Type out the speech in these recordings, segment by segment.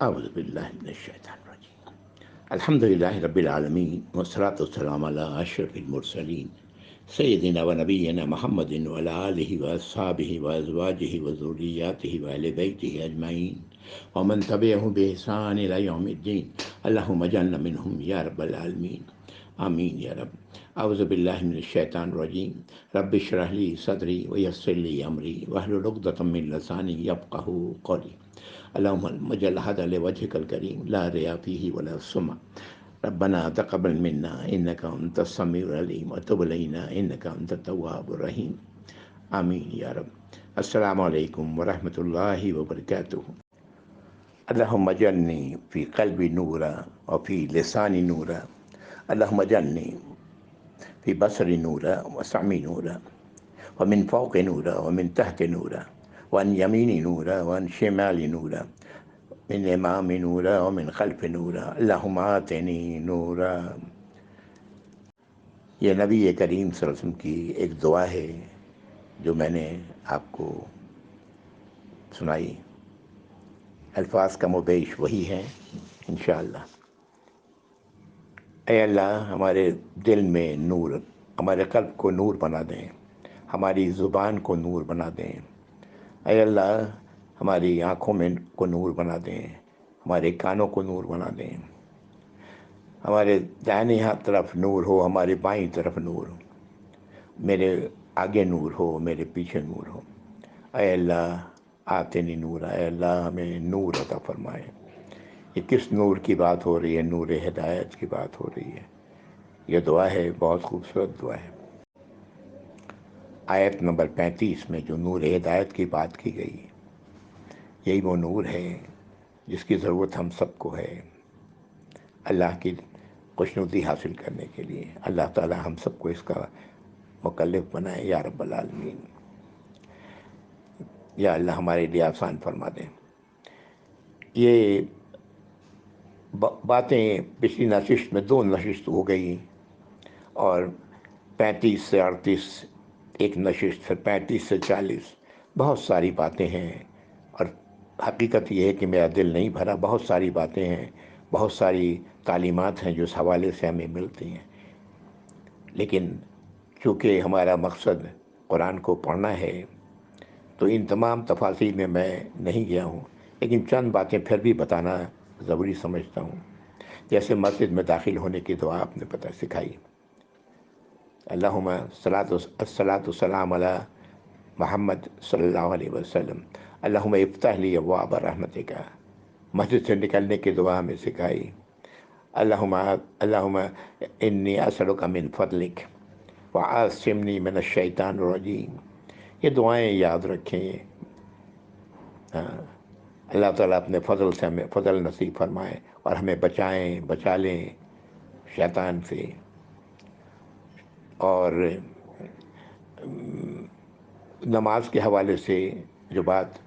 اعوذ باللہ من الشیطان الرجیم الحمدللہ رب العالمین والصلاۃ والسلام علی اشرف المرسلین سیدنا و نبینا محمد وعلی آلہ واصحابہ وازواجہ وذریاتہ واہل بیتہ اجمعین ومن تبعهم بإحسان إلی یوم الدین اللہم اجعلنا منہم یا رب العالمین آمین یا رب۔ اعوذ باللہ من الشیطان الرجیم رب اشرح لی صدری ویسر لی امری واحلل عقدۃ من لسانی یفقہوا قولی اللهم اجعل هذا لوجهك الكريم لا رياء فيه ولا سمع ربنا تقبل منا انك انت السميع العليم وتب علينا انك انت التواب الرحيم آمین یا رب۔ السلام علیکم ورحمۃ اللہ وبرکاتہ۔ اللهم اجعلني في قلبي نورا وفي لساني نورا، اللهم اجعلني في بصري نورا وسمعي نورا ومن فوق نورا ومن تحت نورا وعن يميني نورا وعن شمالي نورا من امام نورا ومن خلف نورا اللهم آتني نورا۔ یہ نبی کریم صلی اللہ علیہ وسلم کی ایک دعا ہے جو میں نے آپ کو سنائی۔ الفاظ کم و بیش وہی ہیں انشاءاللہ۔ اے اللہ، ہمارے دل میں نور، ہمارے قلب کو نور بنا دیں، ہماری زبان کو نور بنا دیں۔ اے اللہ، ہماری آنکھوں میں کو نور بنا دیں، ہمارے کانوں کو نور بنا دیں، ہمارے دائنی ہاتھ طرف نور ہو، ہمارے بائیں طرف نور ہو، میرے آگے نور ہو، میرے پیچھے نور ہو۔ اے اللہ آتنی نورا، اے اللہ ہمیں نور عطا فرمائے۔ یہ کس نور کی بات ہو رہی ہے؟ نور ہدایت کی بات ہو رہی ہے۔ یہ دعا ہے، بہت خوبصورت دعا ہے۔ آیت نمبر 35 میں جو نور ہدایت کی بات کی گئی، یہی وہ نور ہے جس کی ضرورت ہم سب کو ہے اللہ کی خوشنودی حاصل کرنے کے لیے۔ اللہ تعالی ہم سب کو اس کا مکلف بنائے یا رب العالمین۔ یا اللہ ہمارے لیے آسان فرما دیں۔ یہ باتیں پچھلی نشست میں 2 نشست ہو گئی، اور 35 سے 38 ایک نشست، پھر 35 سے 40 بہت ساری باتیں ہیں، اور حقیقت یہ ہے کہ میرا دل نہیں بھرا۔ بہت ساری باتیں ہیں، بہت ساری تعلیمات ہیں جو اس حوالے سے ہمیں ملتی ہیں، لیکن چونکہ ہمارا مقصد قرآن کو پڑھنا ہے تو ان تمام تفاصیل میں میں نہیں گیا ہوں، لیکن چند باتیں پھر بھی بتانا ضروری سمجھتا ہوں۔ جیسے مسجد میں داخل ہونے کی دعا آپ نے سکھائی، اللہم الصلاۃ والسلام علی محمد صلی اللہ علیہ وسلم، اللہم افتح لی ابواب رحمتک۔ مسجد سے نکلنے کی دعا ہمیں سکھائی، اللہم انی اسألک من فضلک وعاصمنی من الشیطان الرجیم۔ یہ دعائیں یاد رکھیں۔ اللہ تعالیٰ اپنے فضل سے ہمیں فضل نصیب فرمائے اور ہمیں بچا لیں شیطان سے۔ اور نماز کے حوالے سے جو بات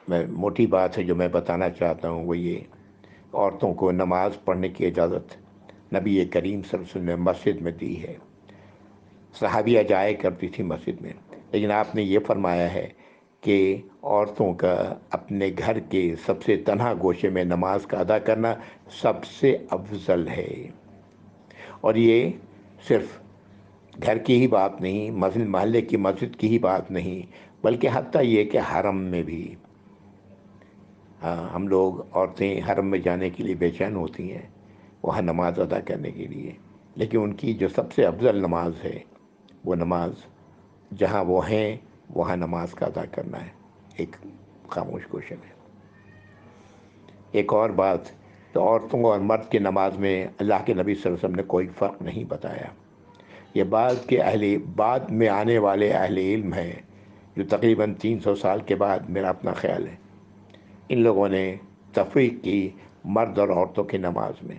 موٹی بات ہے جو میں بتانا چاہتا ہوں وہ یہ، عورتوں کو نماز پڑھنے کی اجازت نبی کریم صلی اللہ علیہ وسلم نے مسجد میں دی ہے۔ صحابیہ جایا کرتی تھی مسجد میں، لیکن آپ نے یہ فرمایا ہے کہ عورتوں کا اپنے گھر کے سب سے تنہا گوشے میں نماز کا ادا کرنا سب سے افضل ہے۔ اور یہ صرف گھر کی ہی بات نہیں، مسجد محلے کی مسجد کی ہی بات نہیں، بلکہ حتیٰ یہ کہ حرم میں بھی ہم لوگ عورتیں حرم میں جانے کے لیے بے چین ہوتی ہیں وہاں نماز ادا کرنے کے لیے، لیکن ان کی جو سب سے افضل نماز ہے وہ نماز جہاں وہ ہیں وہاں نماز کا ادا کرنا ہے، ایک خاموش گوشے میں۔ ایک اور بات، تو عورتوں اور مرد کی نماز میں اللہ کے نبی صلی اللہ علیہ وسلم نے کوئی فرق نہیں بتایا۔ یہ بعد میں آنے والے اہل علم ہیں جو تقریباً 300 سال کے بعد، میرا اپنا خیال ہے، ان لوگوں نے تفریق کی مرد اور عورتوں کی نماز میں۔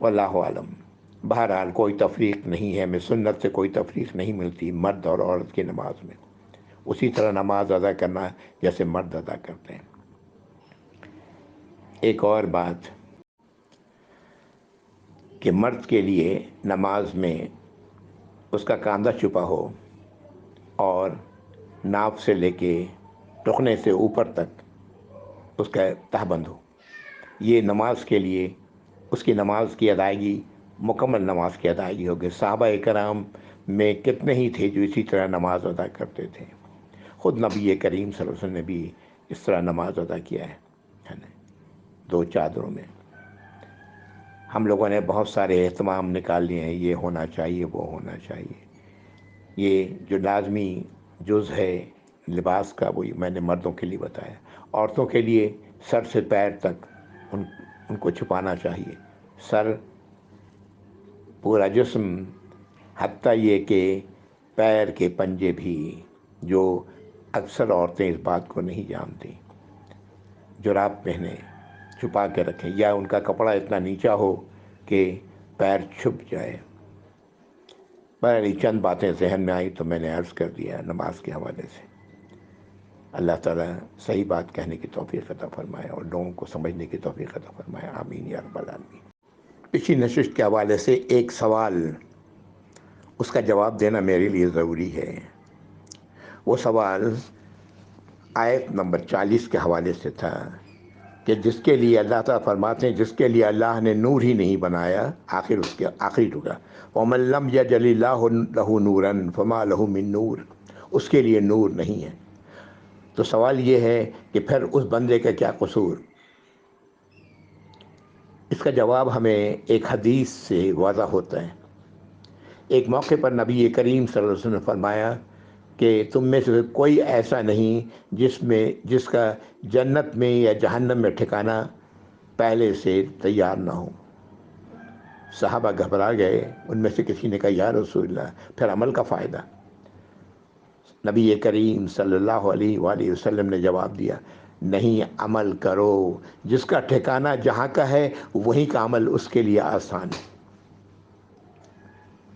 واللہ عالم۔ بہرحال کوئی تفریق نہیں ہے، ہمیں سنت سے کوئی تفریق نہیں ملتی مرد اور عورت کی نماز میں، اسی طرح نماز ادا کرنا جیسے مرد ادا کرتے ہیں۔ ایک اور بات کہ مرد کے لیے نماز میں اس کا کاندھا چھپا ہو اور ناف سے لے کے ٹخنے سے اوپر تک اس کا تہبند ہو. یہ نماز کے لیے اس کی نماز کی ادائیگی مکمل نماز کی ادائیگی ہوگی. صحابہ کرام میں کتنے ہی تھے جو اسی طرح نماز ادا کرتے تھے. خود نبی کریم صلی اللہ علیہ وسلم نے بھی اس طرح نماز ادا کیا ہے نا, 2 چادروں میں. ہم لوگوں نے بہت سارے اہتمام نکال لیے ہیں, یہ ہونا چاہیے, وہ ہونا چاہیے. یہ جو لازمی جز ہے لباس کا, وہی میں نے مردوں کے لیے بتایا. عورتوں کے لیے سر سے پیر تک ان کو چھپانا چاہیے. سر, پورا جسم, حتیٰ یہ کہ پیر کے پنجے بھی, جو اکثر عورتیں اس بات کو نہیں جانتی. جراب پہنیں, چھپا کے رکھیں, یا ان کا کپڑا اتنا نیچا ہو کہ پیر چھپ جائے. بہرحال چند باتیں ذہن میں آئی تو میں نے عرض کر دیا نماز کے حوالے سے. اللہ تعالیٰ صحیح بات کہنے کی توفیق عطا فرمائے اور لوگوں کو سمجھنے کی توفیق عطا فرمائے. آمین یا رب العالمین. پچھلی نشست کے حوالے سے ایک سوال, اس کا جواب دینا میرے لیے ضروری ہے. وہ سوال آیت نمبر 40 کے حوالے سے تھا کہ جس کے لیے اللہ تعالیٰ فرماتے ہیں جس کے لیے اللہ نے نور ہی نہیں بنایا, آخر اس کے آخری ٹکڑا, وَمَن لَّمْ يَجْعَلِ اللَّهُ لَهُ نُورًا فَمَا لَهُ مِن نُور, اس کے لیے نور نہیں ہے. تو سوال یہ ہے کہ پھر اس بندے کا کیا قصور؟ اس کا جواب ہمیں ایک حدیث سے واضح ہوتا ہے. ایک موقع پر نبی کریم صلی اللہ علیہ وسلم نے فرمایا کہ تم میں سے کوئی ایسا نہیں جس کا جنت میں یا جہنم میں ٹھکانہ پہلے سے تیار نہ ہو. صحابہ گھبرا گئے. ان میں سے کسی نے کہا یا رسول اللہ, پھر عمل کا فائدہ؟ نبی کریم صلی اللہ علیہ وآلہ وسلم نے جواب دیا, نہیں, عمل کرو. جس کا ٹھکانہ جہاں کا ہے وہیں کا عمل اس کے لیے آسان ہے.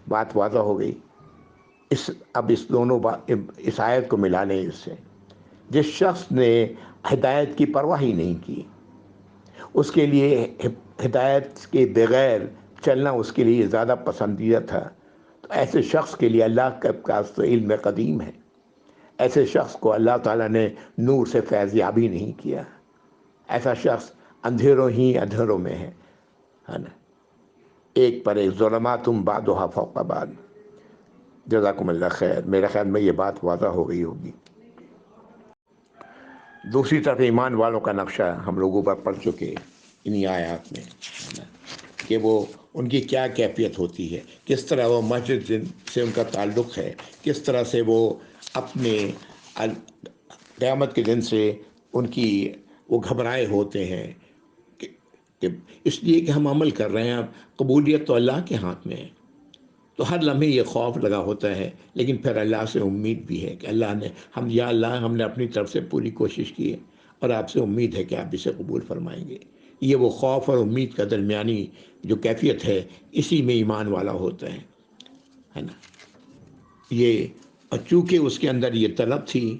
بات واضح ہو گئی. اب اس دونوں اس آیت کو ملا لیں اس سے. جس شخص نے ہدایت کی پرواہ ہی نہیں کی, اس کے لیے ہدایت کے بغیر چلنا اس کے لیے زیادہ پسندیدہ تھا, تو ایسے شخص کے لیے اللہ کا پاس تو علم قدیم ہے. ایسے شخص کو اللہ تعالیٰ نے نور سے فیض یابی نہیں کیا. ایسا شخص اندھیروں ہی اندھیروں میں ہے نا, ایک پر ایک, ظلماتم بعضها فوق بعض. جزاکم اللہ خیر. میرے خیال میں یہ بات واضح ہو گئی ہوگی. دوسری طرف ایمان والوں کا نقشہ ہم لوگوں پر پڑھ چکے انہی آیات میں, کہ وہ ان کی کیا کیفیت ہوتی ہے, کس طرح وہ مسجد سے ان کا تعلق ہے, کس طرح سے وہ اپنے قیامت کے دن سے وہ گھبرائے ہوتے ہیں, کہ اس لیے کہ ہم عمل کر رہے ہیں. قبولیت تو اللہ کے ہاتھ میں ہے, تو ہر لمحے یہ خوف لگا ہوتا ہے, لیکن پھر اللہ سے امید بھی ہے کہ یا اللہ ہم نے اپنی طرف سے پوری کوشش کی ہے اور آپ سے امید ہے کہ آپ اسے قبول فرمائیں گے. یہ وہ خوف اور امید کا درمیانی جو کیفیت ہے, اسی میں ایمان والا ہوتا ہے نا. یہ چونکہ اس کے اندر یہ طلب تھی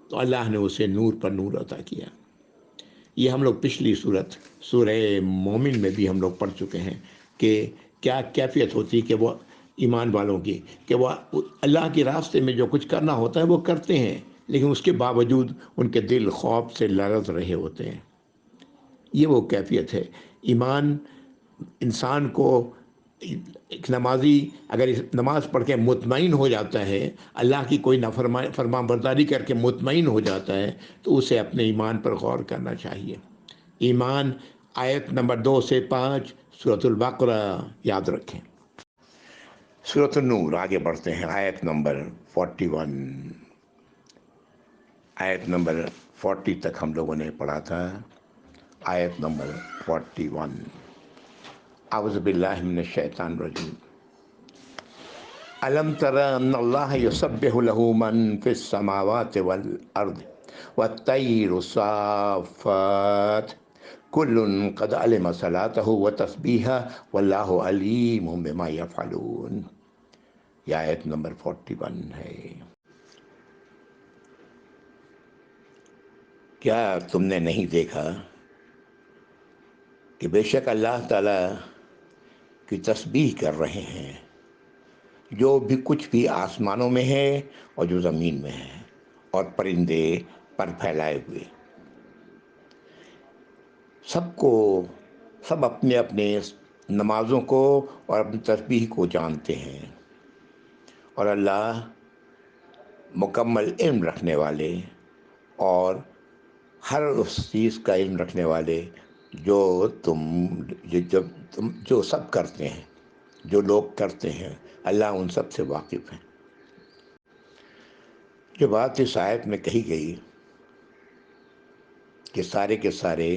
تو اللہ نے اسے نور پر نور عطا کیا. یہ ہم لوگ پچھلی سورہ مومن میں بھی ہم لوگ پڑھ چکے ہیں کہ کیا کیفیت ہوتی کہ وہ ایمان والوں کی, کہ وہ اللہ کے راستے میں جو کچھ کرنا ہوتا ہے وہ کرتے ہیں, لیکن اس کے باوجود ان کے دل خوف سے لرز رہے ہوتے ہیں. یہ وہ کیفیت ہے. ایمان انسان کو, ایک نمازی اگر نماز پڑھ کے مطمئن ہو جاتا ہے, اللہ کی کوئی فرمان برداری کر کے مطمئن ہو جاتا ہے, تو اسے اپنے ایمان پر غور کرنا چاہیے. ایمان آیت نمبر 2 سے 5 سورۃ البقرہ یاد رکھیں. سورۃ النور آگے بڑھتے ہیں. آیت نمبر 41, آیت نمبر 40 تک ہم لوگوں نے پڑھا تھا. آیت نمبر 41, اعوذ باللہ من الشیطان الرجیم. الم تر ان اللہ یسبح له من فی السماوات والارض والطیر صافات کل قد علم صلاتہ وتسبیحہ واللہ علیم بما یفعلون. یہ آیت نمبر 41 ہے. کیا تم نے نہیں دیکھا کہ بے شک اللہ تعالیٰ کی تسبیح کر رہے ہیں جو بھی کچھ بھی آسمانوں میں ہے اور جو زمین میں ہے, اور پرندے پر پھیلائے ہوئے، سب اپنے اپنے نمازوں کو اور اپنی تسبیح کو جانتے ہیں، اور اللہ مکمل علم رکھنے والے اور ہر اس چیز کا علم رکھنے والے جو جو سب کرتے ہیں، جو لوگ کرتے ہیں، اللہ ان سب سے واقف ہے۔ جو بات اس آیت میں کہی گئی کہ سارے کے سارے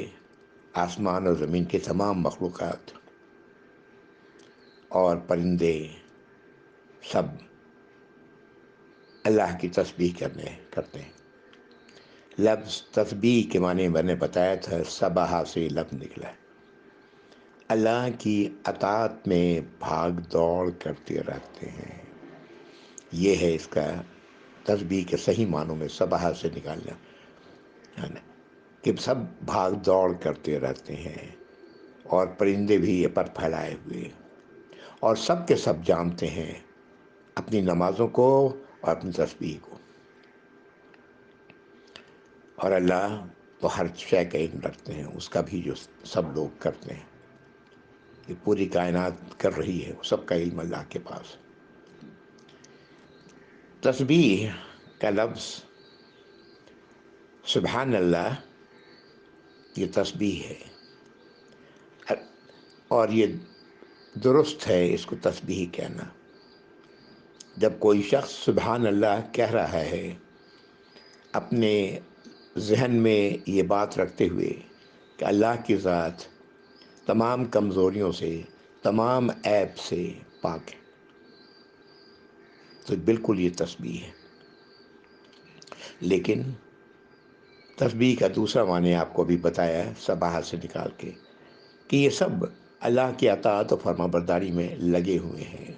آسمان اور زمین کے تمام مخلوقات اور پرندے سب اللہ کی تسبیح کرتے ہیں۔ لفظ تسبیح کے معنی میں نے بتایا تھا، سبحہ سے لفظ نکلا ہے، اللہ کی اطاعت میں بھاگ دوڑ کرتے رہتے ہیں، یہ ہے اس کا تسبیح کے صحیح معنوں میں سبحہ سے نکالنا ہے نا، کہ سب بھاگ دوڑ کرتے رہتے ہیں، اور پرندے بھی یہ پر پھیلائے ہوئے، اور سب کے سب جانتے ہیں اپنی نمازوں کو اور اپنی تسبیح کو، اور اللہ تو ہر شے کا علم رکھتے ہیں، اس کا بھی جو سب لوگ کرتے ہیں، کہ پوری کائنات کر رہی ہے، سب کا علم اللہ کے پاس۔ تسبیح کا لفظ سبحان اللہ، یہ تسبیح ہے، اور یہ درست ہے اس کو تسبیح کہنا۔ جب کوئی شخص سبحان اللہ کہہ رہا ہے اپنے ذہن میں یہ بات رکھتے ہوئے کہ اللہ کی ذات تمام کمزوریوں سے، تمام عیب سے پاک ہے، تو بالکل یہ تسبیح ہے۔ لیکن تسبیح کا دوسرا معنی آپ کو بھی بتایا ہے سبحہ سے نکال کے، کہ یہ سب اللہ کی اطاعت و فرما برداری میں لگے ہوئے ہیں،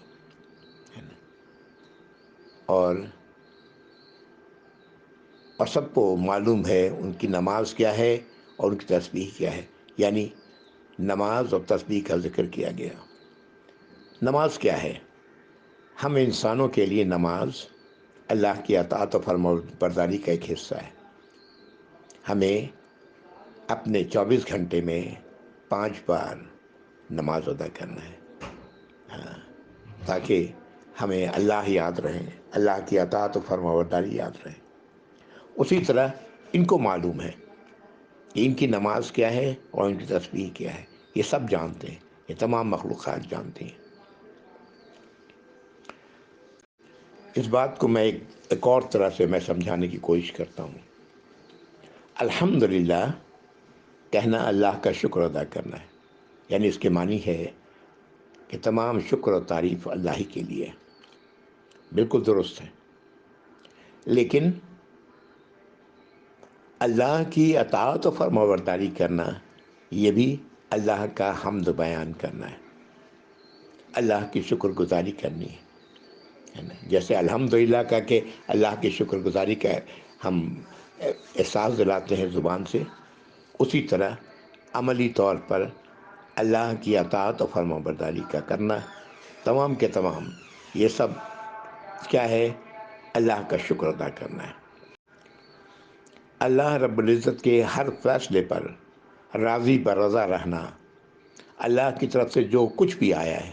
اور سب کو معلوم ہے ان کی نماز کیا ہے اور ان کی تسبیح کیا ہے، یعنی نماز اور تسبیح کا ذکر کیا گیا۔ نماز کیا ہے؟ ہم انسانوں کے لیے نماز اللہ کی اطاعت و فرما برداری کا ایک حصہ ہے۔ ہمیں اپنے 24 گھنٹے میں 5 بار نماز ادا کرنا ہے، تاکہ ہمیں اللہ یاد رہے، اللہ کی اطاعت و فرما برداری یاد رہے۔ اسی طرح ان کو معلوم ہے کہ ان کی نماز کیا ہے اور ان کی تسبیح کیا ہے، یہ سب جانتے ہیں، یہ تمام مخلوقات جانتے ہیں۔ اس بات کو میں ایک اور طرح سے میں سمجھانے کی کوشش کرتا ہوں۔ الحمدللہ کہنا اللہ کا شکر ادا کرنا ہے، یعنی اس کے معنی ہے کہ تمام شکر و تعریف اللہ ہی کے لیے، بالکل درست ہے۔ لیکن اللہ کی اطاعت و فرمانبرداری کرنا، یہ بھی اللہ کا حمد بیان کرنا ہے، اللہ کی شکر گزاری کرنی ہے نا۔ جیسے الحمدللہ کہہ کے اللہ کی شکر گزاری کا ہم احساس دلاتے ہیں زبان سے، اسی طرح عملی طور پر اللہ کی اطاعت و فرمانبرداری کا کرنا، تمام کے تمام یہ سب کیا ہے؟ اللہ کا شکر ادا کرنا ہے۔ اللہ رب العزت کے ہر فیصلے پر راضی برضا رہنا، اللہ کی طرف سے جو کچھ بھی آیا ہے،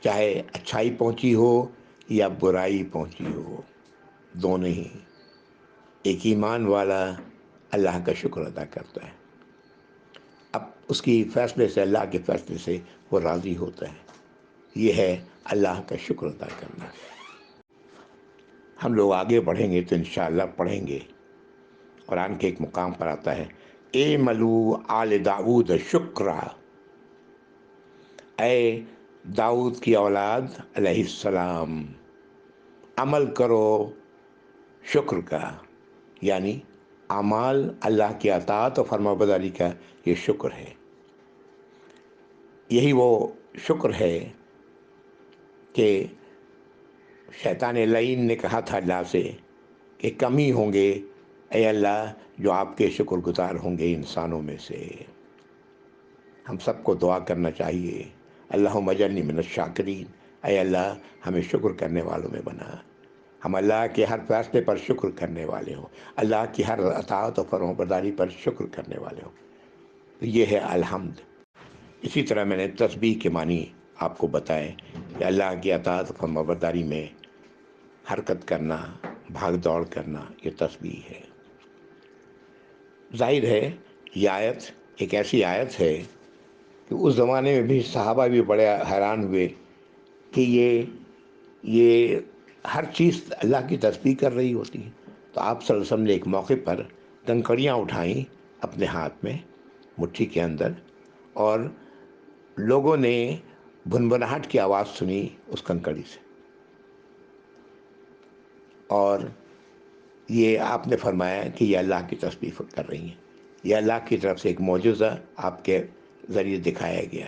چاہے اچھائی پہنچی ہو یا برائی پہنچی ہو، دونوں ہی، ایک ایمان والا اللہ کا شکر ادا کرتا ہے، اب اس کی فیصلے سے، اللہ کے فیصلے سے وہ راضی ہوتا ہے، یہ ہے اللہ کا شکر ادا کرنا۔ ہم لوگ آگے بڑھیں گے تو انشاءاللہ پڑھیں گے، قرآن کے ایک مقام پر آتا ہے، اعملوا آل داؤد شکرا، اے داؤد کی اولاد علیہ السلام، عمل کرو شکر کا، یعنی اعمال اللہ کی اطاعت و فرمانبرداری کا یہ شکر ہے۔ یہی وہ شکر ہے کہ شیطان لعین نے کہا تھا اللہ سے کہ کم ہی ہوں گے اے اللہ جو آپ کے شکر گزار ہوں گے انسانوں میں سے۔ ہم سب کو دعا کرنا چاہیے، اللہم اجعلنی من الشاکرین، اے اللہ ہمیں شکر کرنے والوں میں بنا۔ ہم اللہ کے ہر فیصلے پر شکر کرنے والے ہوں، اللہ کی ہر اطاعت و فرمانبرداری پر شکر کرنے والے ہوں، تو یہ ہے الحمد۔ اسی طرح میں نے تسبیح کے معنی آپ کو بتائے کہ اللہ کی اطاعت و فرمانبرداری میں حرکت کرنا، بھاگ دوڑ کرنا، یہ تسبیح ہے۔ ظاہر ہے یہ آیت ایک ایسی آیت ہے کہ اس زمانے میں بھی صحابہ بھی بڑے حیران ہوئے کہ یہ ہر چیز اللہ کی تسبیح کر رہی ہوتی ہے۔ تو آپ صلی اللہ علیہ وسلم نے ایک موقع پر کنکڑیاں اٹھائیں اپنے ہاتھ میں، مٹھی کے اندر، اور لوگوں نے بھنبھناہٹ کی آواز سنی اس کنکڑی سے، اور یہ آپ نے فرمایا کہ یہ اللہ کی تسبیح کر رہی ہیں۔ یہ اللہ کی طرف سے ایک معجزہ آپ کے ذریعے دکھایا گیا۔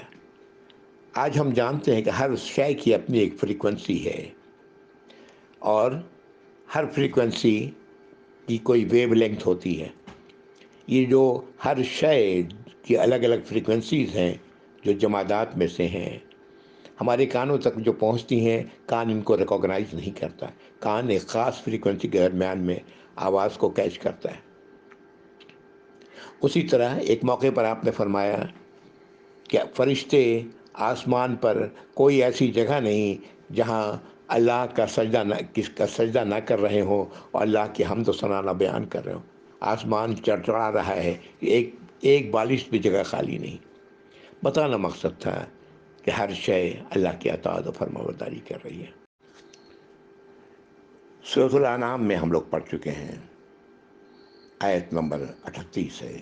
آج ہم جانتے ہیں کہ ہر شے کی اپنی ایک فریکوینسی ہے، اور ہر فریکوینسی کی کوئی ویو لینتھ ہوتی ہے۔ یہ جو ہر شے کی الگ الگ فریکوینسیز ہیں جو جمادات میں سے ہیں، ہمارے کانوں تک جو پہنچتی ہیں، کان ان کو ریکوگنائز نہیں کرتا۔ کان ایک خاص فریکوینسی کے درمیان میں آواز کو کیچ کرتا ہے۔ اسی طرح ایک موقع پر آپ نے فرمایا کہ فرشتے آسمان پر کوئی ایسی جگہ نہیں جہاں اللہ کا سجدہ نہ کر رہے ہوں اور اللہ کی حمد و ثنا نہ بیان کر رہے ہوں۔ آسمان چڑچڑا رہا ہے، ایک بالش بھی جگہ خالی نہیں۔ بتانا مقصد تھا کہ ہر شے اللہ کی اطاعت و فرمانبرداری کر رہی ہے۔ سورۃ الانعام میں ہم لوگ پڑھ چکے ہیں، آیت نمبر 38 ہے،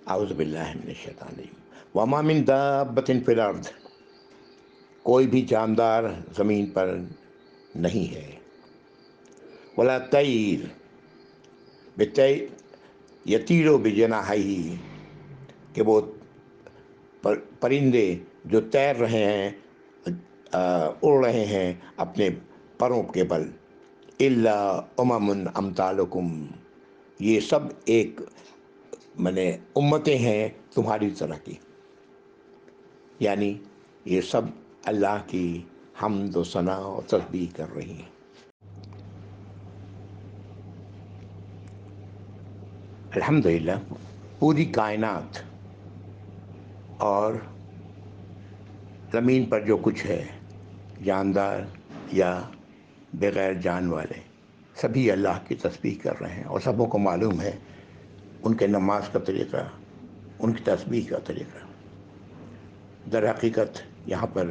اعوذ باللہ من الشیطان الرجیم وما من دابۃ فی الارض، کوئی بھی جاندار زمین پر نہیں ہے، ولا طیر یطیر بجناحیہ، کہ وہ پرندے جو تیر رہے ہیں، اڑ رہے ہیں اپنے پروں کے بل، الا امم امثالکم، یہ سب ایک امتیں ہیں تمہاری طرح کی، یعنی یہ سب اللہ کی حمد و ثنا و تسبیح کر رہی ہیں۔ الحمدللہ پوری کائنات اور زمین پر جو کچھ ہے، جاندار یا بغیر جان والے، سبھی اللہ کی تسبیح کر رہے ہیں، اور سبوں کو معلوم ہے ان کے نماز کا طریقہ، ان کی تسبیح کا طریقہ۔ در حقیقت یہاں پر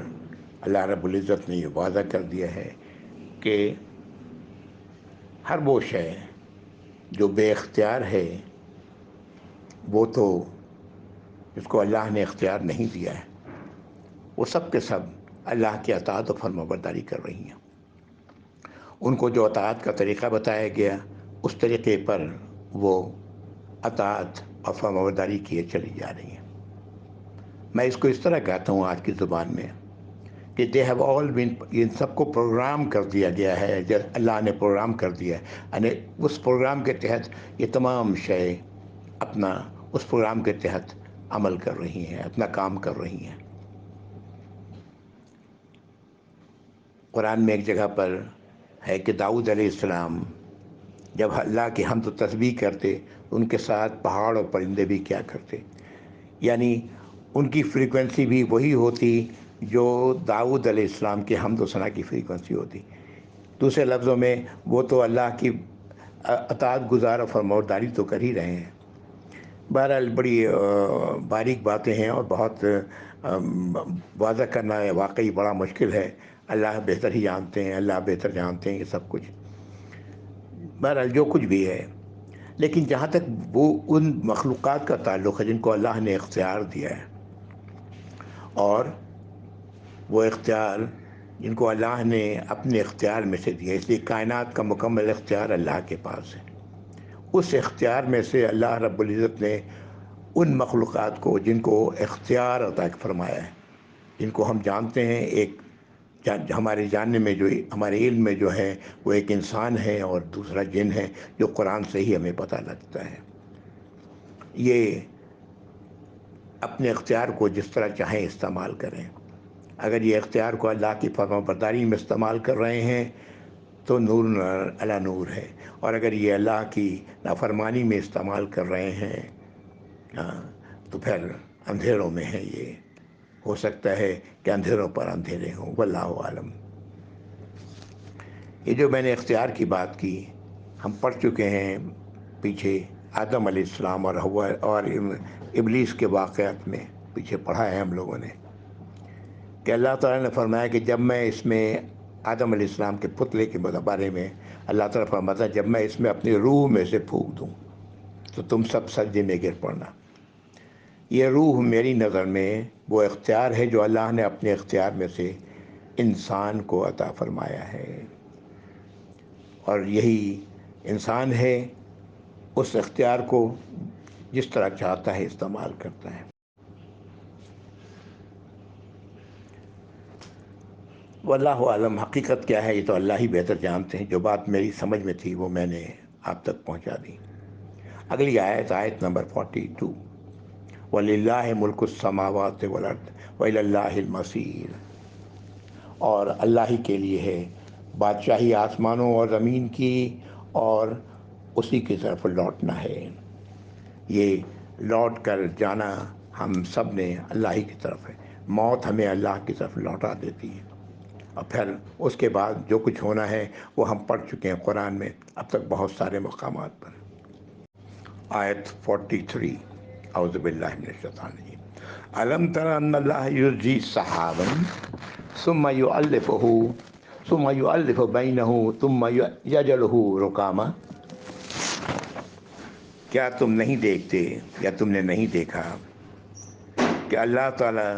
اللہ رب العزت نے یہ واضح کر دیا ہے کہ ہر وہ شے جو بے اختیار ہے، وہ تو جس کو اللہ نے اختیار نہیں دیا ہے، وہ سب کے سب اللہ کی اطاعت و فرمانبرداری کر رہی ہیں۔ ان کو جو اطاعت کا طریقہ بتایا گیا، اس طریقے پر وہ اطاعت اور فرمانبرداری کیے چلی جا رہی ہیں۔ میں اس کو اس طرح کہتا ہوں آج کی زبان میں کہ دے ہیو آل بین، ان سب کو پروگرام کر دیا گیا ہے، اللہ نے پروگرام کر دیا ہے، یعنی اس پروگرام کے تحت یہ تمام شے اپنا اس پروگرام کے تحت عمل کر رہی ہیں، اپنا کام کر رہی ہیں۔ قرآن میں ایک جگہ پر ہے کہ داؤد علیہ السلام جب اللہ کی حمد و تسبیح کرتے، ان کے ساتھ پہاڑ اور پرندے بھی کیا کرتے، یعنی ان کی فریکوینسی بھی وہی ہوتی جو داؤد علیہ السلام کی حمد و ثنا کی فریکوینسی ہوتی۔ دوسرے لفظوں میں وہ تو اللہ کی اطاعت گزار اور فرمانبرداری تو کر ہی رہے ہیں۔ بہرحال بڑی باریک باتیں ہیں اور بہت واضح کرنا ہے، واقعی بڑا مشکل ہے۔ اللہ بہتر ہی جانتے ہیں، اللہ بہتر جانتے ہیں یہ سب کچھ۔ بہرحال جو کچھ بھی ہے، لیکن جہاں تک وہ ان مخلوقات کا تعلق ہے جن کو اللہ نے اختیار دیا ہے، اور وہ اختیار جن کو اللہ نے اپنے اختیار میں سے دیا، اس لیے کائنات کا مکمل اختیار اللہ کے پاس ہے۔ اس اختیار میں سے اللہ رب العزت نے ان مخلوقات کو جن کو اختیار عطا فرمایا ہے، جن کو ہم جانتے ہیں، ایک ہمارے جاننے میں جو ہمارے علم میں جو ہے وہ ایک انسان ہے اور دوسرا جن ہے، جو قرآن سے ہی ہمیں پتہ لگتا ہے۔ یہ اپنے اختیار کو جس طرح چاہیں استعمال کریں، اگر یہ اختیار کو اللہ کی فرما برداری میں استعمال کر رہے ہیں تو نور علی نور ہے، اور اگر یہ اللہ کی نافرمانی میں استعمال کر رہے ہیں تو پھر اندھیروں میں ہے. یہ ہو سکتا ہے کہ اندھیروں پر اندھیرے ہوں. واللہ عالم. یہ جو میں نے اختیار کی بات کی، ہم پڑھ چکے ہیں پیچھے آدم علیہ السلام اور حوا اور ابلیس کے واقعات میں پیچھے پڑھا ہے ہم لوگوں نے کہ اللہ تعالیٰ نے فرمایا کہ جب میں اس میں آدم علیہ السلام کے پتلے کے بارے میں اللہ تعالیٰ فرماتا جب میں اس میں اپنی روح میں سے پھونک دوں تو تم سب سجدے میں گر پڑنا. یہ روح میری نظر میں وہ اختیار ہے جو اللہ نے اپنے اختیار میں سے انسان کو عطا فرمایا ہے، اور یہی انسان ہے اس اختیار کو جس طرح چاہتا ہے استعمال کرتا ہے. واللہ عالم. حقیقت کیا ہے یہ تو اللہ ہی بہتر جانتے ہیں. جو بات میری سمجھ میں تھی وہ میں نے آپ تک پہنچا دی. اگلی آیت نمبر 42. وَلِلَّهِ مُلْكُ السَّمَاوَاتِ وَالْأَرْضِ وَإِلَى اللَّهِ الْمَصِيرُ. اور اللہ ہی کے لیے ہے بادشاہی آسمانوں اور زمین کی، اور اسی کی طرف لوٹنا ہے. یہ لوٹ کر جانا ہم سب نے اللہ ہی کی طرف ہے. موت ہمیں اللہ کی طرف لوٹا دیتی ہے، اور پھر اس کے بعد جو کچھ ہونا ہے وہ ہم پڑھ چکے ہیں قرآن میں اب تک بہت سارے مقامات پر. آیت 43. اعوذ باللہ من الشیطان الرجیم. الم تر ان اللہ یزجی سحابا ثم یؤلف بینہ ثم یجعلہ رکاما. کیا تم نہیں دیکھتے یا تم نے نہیں دیکھا کہ اللہ تعالیٰ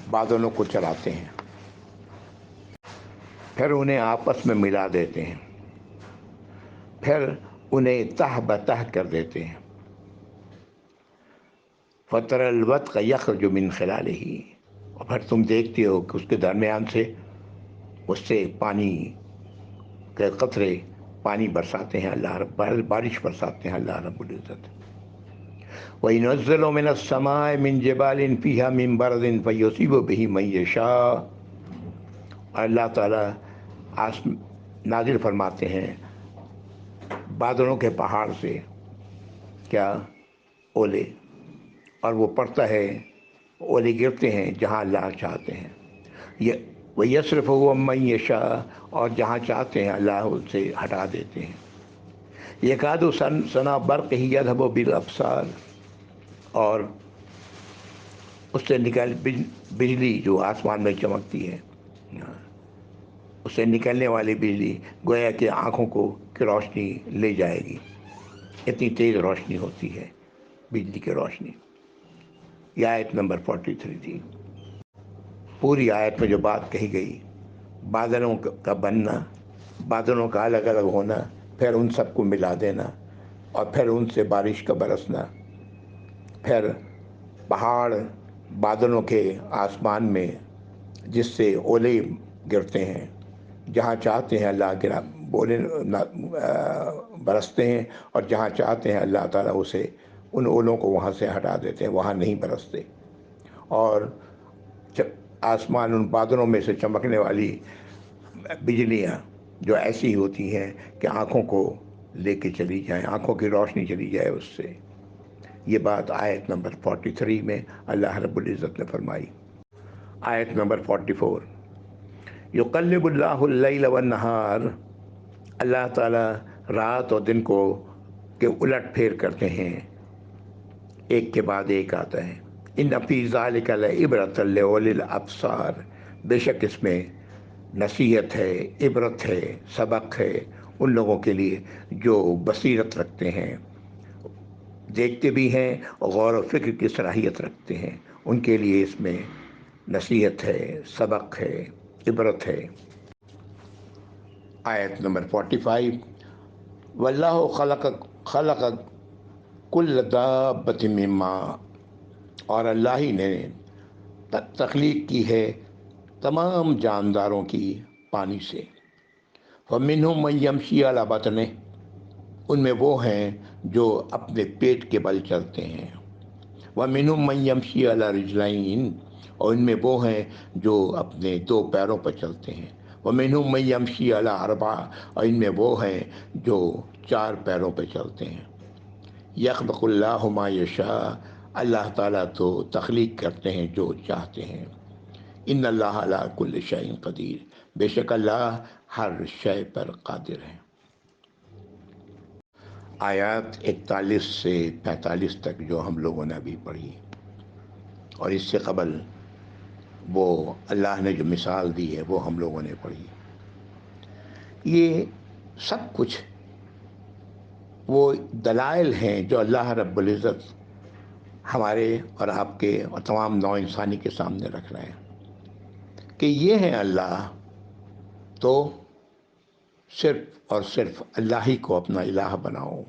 بادلوں کو چلاتے ہیں، پھر انہیں آپس میں ملا دیتے ہیں، پھر انہیں تہ بتہ کر دیتے ہیں. فَتَرَ الْوَدْقَ يَخْرُجُ مِنْ خِلَالِهِ. اور پھر تم دیکھتے ہو کہ اس کے درمیان سے اس سے پانی کے قطرے پانی برساتے ہیں بارش برساتے ہیں اللہ رب العزت. وَيُنَزِّلُ مِنَ السَّمَاءِ مِنْ جِبَالٍ فِيهَا مِنْ بَرْدٍ فَيُصِيبُ بِهِ مَن يَشَاءُ. اللہ تعالیٰ نازل فرماتے ہیں بادلوں کے پہاڑ سے کیا اولے، اور وہ پڑتا ہے اولے گرتے ہیں جہاں اللہ چاہتے ہیں. وَيَصْرِفُهُ عَمَّن يَشَاءُ. اور جہاں چاہتے ہیں اللہ ان سے ہٹا دیتے ہیں. يَكَادُ سَنَا بَرْقِهِ يَذْهَبُ بِالْأَبْصَارِ. اور اس سے بجلی جو آسمان میں چمکتی ہے، اس سے نکلنے والی بجلی گویا کہ آنکھوں کی روشنی لے جائے گی. اتنی تیز روشنی ہوتی ہے بجلی کی روشنی. یہ آیت نمبر 43 تھی. پوری آیت میں جو بات کہی گئی، بادلوں کا بننا، بادلوں کا الگ الگ ہونا، پھر ان سب کو ملا دینا، اور پھر ان سے بارش کا برسنا، پھر پہاڑ بادلوں کے آسمان میں جس سے اولے گرتے ہیں، جہاں چاہتے ہیں اللہ بولے برستے ہیں، اور جہاں چاہتے ہیں اللہ تعالیٰ اسے ان اولوں کو وہاں سے ہٹا دیتے ہیں، وہاں نہیں برستے. اور آسمان ان بادلوں میں سے چمکنے والی بجلیاں جو ایسی ہوتی ہیں کہ آنکھوں کو لے کے چلی جائیں، آنکھوں کی روشنی چلی جائے اس سے. یہ بات آیت نمبر 43 میں اللہ رب العزت نے فرمائی. آیت نمبر 44. یقلب اللہ اللیل والنہار. اللہ تعالیٰ رات اور دن کو کے الٹ پھیر کرتے ہیں، ایک کے بعد ایک آتا ہے. ان فی ذالک لعبرۃ لاولی الابصار. بے شک اس میں نصیحت ہے، عبرت ہے، سبق ہے ان لوگوں کے لیے جو بصیرت رکھتے ہیں، دیکھتے بھی ہیں اور غور و فکر کی صلاحیت رکھتے ہیں. ان کے لیے اس میں نصیحت ہے، سبق ہے، عبرت ہے. آیت نمبر 45. واللہ خلق کل دابۃ من ماء. اور اللہ ہی نے تخلیق کی ہے تمام جانداروں کی پانی سے. فمنہم من یمشی علی بطنہ. ان میں وہ ہیں جو اپنے پیٹ کے بل چلتے ہیں. ومنہم من یمشی علی رجلین. اور ان میں وہ ہیں جو اپنے دو پیروں پر چلتے ہیں، وَمِنْهُم مَن يَمْشِي عَلَىٰ أَرْبَعٍ، اور ان میں وہ ہیں جو چار پیروں پہ چلتے ہیں۔ يَخْلُقُ اللَّهُ مَا يَشَاءُ، اللہ تعالیٰ تو تخلیق کرتے ہیں جو چاہتے ہیں۔ ان اللہ علی کل شیء قدیر، بے شک اللہ ہر شے پر قادر ہے۔ آیات 41 سے 45 تک جو ہم لوگوں نے ابھی پڑھی، اور اس سے قبل وہ اللہ نے جو مثال دی ہے وہ ہم لوگوں نے پڑھی، یہ سب کچھ وہ دلائل ہیں جو اللہ رب العزت ہمارے اور آپ کے اور تمام نوع انسانی کے سامنے رکھ رہے ہیں کہ یہ ہے اللہ، تو صرف اور صرف اللہ ہی کو اپنا الہ بناؤ،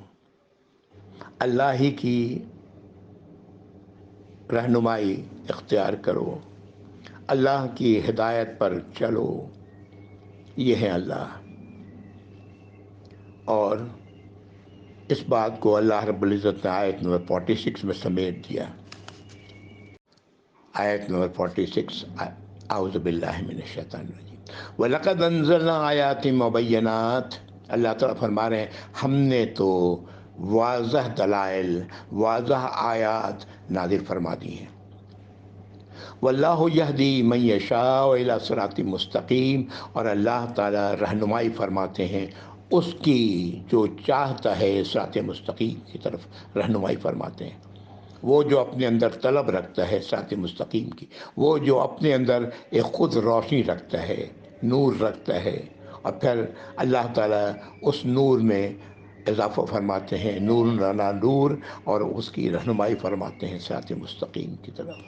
اللہ ہی کی رہنمائی اختیار کرو، اللہ کی ہدایت پر چلو، یہ ہے اللہ۔ اور اس بات کو اللہ رب العزت نے آیت نمبر 46 میں سمیٹ دیا۔ آیت نمبر 46، اعوذ باللہ من الشیطان الرجیم، وَلَقَدْ أَنزَلْنَا آیَاتٍ مُبَيِّنَاتٍ، اللہ تعالیٰ فرما رہے ہیں ہم نے تو واضح دلائل، واضح آیات نازل فرما دی ہیں۔ واللہ یہدی من یشاء الی صراط مستقیم، اور اللہ تعالیٰ رہنمائی فرماتے ہیں اس کی جو چاہتا ہے صراط مستقیم کی طرف رہنمائی فرماتے ہیں۔ وہ جو اپنے اندر طلب رکھتا ہے صراط مستقیم کی، وہ جو اپنے اندر ایک خود روشنی رکھتا ہے، نور رکھتا ہے، اور پھر اللہ تعالیٰ اس نور میں اضافہ فرماتے ہیں، نور لنا نور، اور اس کی رہنمائی فرماتے ہیں صراط مستقیم کی طرف۔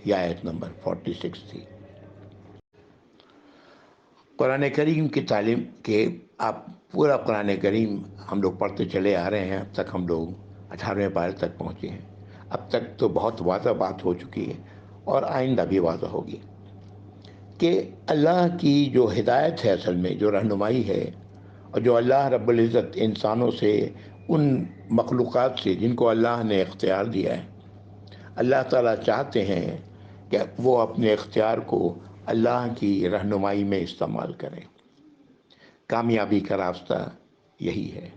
یہ آیت نمبر 46 تھی۔ قرآن کریم کی تعلیم کے آپ پورا قرآن کریم ہم لوگ پڑھتے چلے آ رہے ہیں، اب تک ہم لوگ 18ویں پارے تک پہنچے ہیں۔ اب تک تو بہت واضح بات ہو چکی ہے اور آئندہ بھی واضح ہوگی کہ اللہ کی جو ہدایت ہے، اصل میں جو رہنمائی ہے، اور جو اللہ رب العزت انسانوں سے، ان مخلوقات سے جن کو اللہ نے اختیار دیا ہے، اللہ تعالیٰ چاہتے ہیں کہ وہ اپنے اختیار کو اللہ کی رہنمائی میں استعمال کریں۔ کامیابی کا راستہ یہی ہے،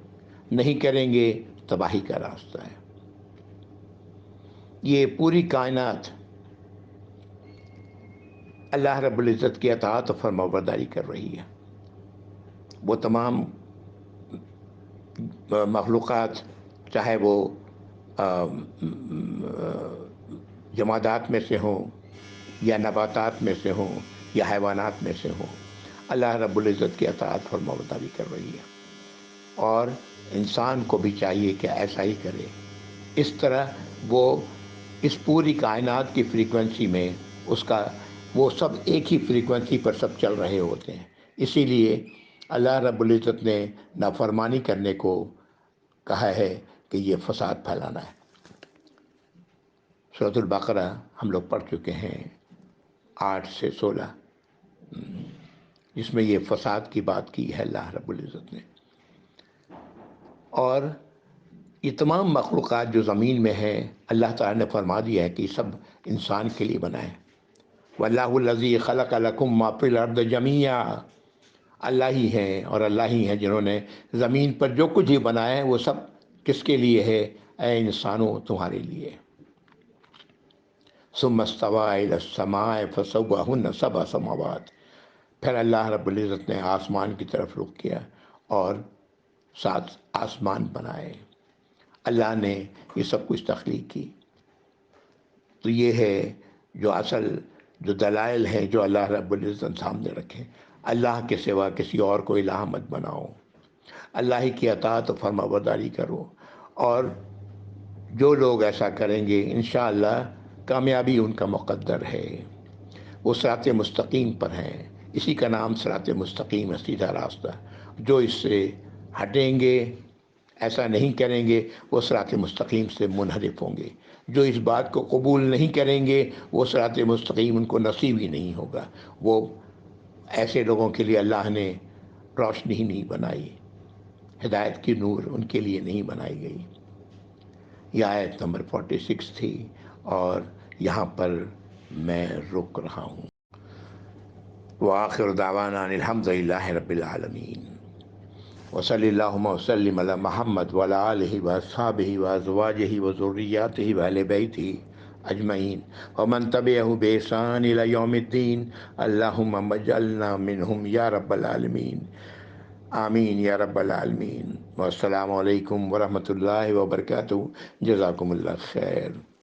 نہیں کریں گے تباہی کا راستہ ہے۔ یہ پوری کائنات اللہ رب العزت کی اطاعت و فرمانبرداری کر رہی ہے۔ وہ تمام مخلوقات، چاہے وہ جمادات میں سے ہوں یا نباتات میں سے ہوں یا حیوانات میں سے ہوں، اللہ رب العزت کی اطاعت فرمانبرداری کر رہی ہے، اور انسان کو بھی چاہیے کہ ایسا ہی کرے۔ اس طرح وہ اس پوری کائنات کی فریکوینسی میں اس کا وہ سب ایک ہی فریکوینسی پر سب چل رہے ہوتے ہیں۔ اسی لیے اللہ رب العزت نے نافرمانی کرنے کو کہا ہے کہ یہ فساد پھیلانا ہے۔ سورۃ البقرہ ہم لوگ پڑھ چکے ہیں 8 سے 16، جس میں یہ فساد کی بات کی ہے اللہ رب العزت نے۔ اور یہ تمام مخلوقات جو زمین میں ہیں، اللہ تعالیٰ نے فرما دیا ہے کہ یہ سب انسان کے لیے بنا ہے۔ وَاللَّهُ الَّذِي خَلَقَ لَكُم مَّا فِي الْأَرْضِ جَمِيعًا، اللہ ہی ہیں اور اللہ ہی ہیں جنہوں نے زمین پر جو کچھ ہی بنایا ہے وہ سب کس کے لیے ہے؟ اے انسانوں، تمہارے لیے۔ ثُمَّ اسْتَوَىٰ إِلَى السَّمَاءِ فَسَوَّاهُنَّ سَبْعَ سَمَاوَاتٍ، پھر اللہ رب العزت نے آسمان کی طرف رخ کیا اور 7 آسمان بنائے۔ اللہ نے یہ سب کچھ تخلیق کی۔ تو یہ ہے جو اصل جو دلائل ہیں جو اللہ رب العزت سامنے رکھے۔ اللہ کے سوا کسی اور کو الہ مت بناؤ، اللہ ہی کی اطاعت و فرمانبرداری کرو، اور جو لوگ ایسا کریں گے انشاءاللہ کامیابی ان کا مقدر ہے۔ وہ صراط مستقیم پر ہیں، اسی کا نام صراط مستقیم ہے، سیدھا راستہ۔ جو اس سے ہٹیں گے، ایسا نہیں کریں گے، وہ صراط مستقیم سے منحرف ہوں گے۔ جو اس بات کو قبول نہیں کریں گے، وہ صراط مستقیم ان کو نصیب ہی نہیں ہوگا۔ وہ ایسے لوگوں کے لیے اللہ نے روشنی ہی نہیں بنائی، ہدایت کی نور ان کے لیے نہیں بنائی گئی۔ یہ آیت نمبر 46 تھی، اور یہاں پر میں رک رہا ہوں۔ وآخر دعوانا ان الحمد للہ رب العالمین، وصلی اللہم وسلم علی محمد وعلی آلہ واصحابہ وازواجہ وذریاتہ واہل بیتہ اجمعین ومن تبعہ بإحسان الی یوم الدین، اللہم اجعلنا منہم یا رب العالمین، آمین یا رب العالمین۔ والسلام علیکم ورحمۃ اللہ وبرکاتہ۔ جزاکم اللہ خیر۔